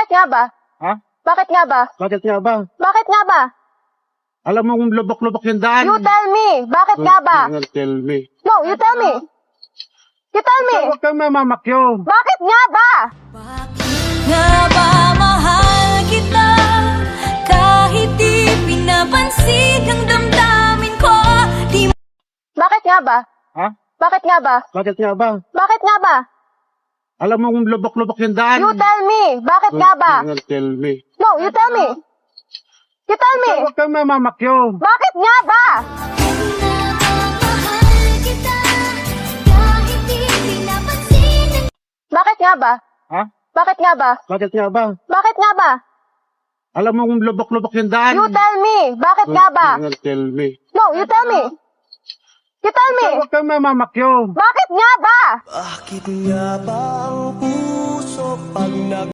Bakit nga ba? Ha? Bakit nga ba? Bakit nga ba? Bakit nga ba? Alam mo kung lubok-lubok yung daan. You tell me. Bakit nga ba? Tell me. No, you tell me. You tell me. Huwag kang mamamakyo. Bakit nga ba? Nga ba mahal kita kahit di pinapansin ang damdamin ko? Di Bakit nga ba? Ha? Bakit nga ba? Bakit nga ba? Bakit nga ba? Alam mo kung lubok-lubok yung daan. You tell me. Bakit nga ba? Tell me. No, you tell me. You tell me. Huwag kang mamamakyo. Bakit nga ba? Bakit nga ba? Ha? Bakit nga ba? Bakit nga ba? Bakit nga ba? Alam mo kung lubok-lubok yung daan. You tell me. Bakit nga ba? Tell me. No, you tell me. You tell me. Huwag kang mamamakyo. Bakit nga ba? Bakit nga ba ang puso pag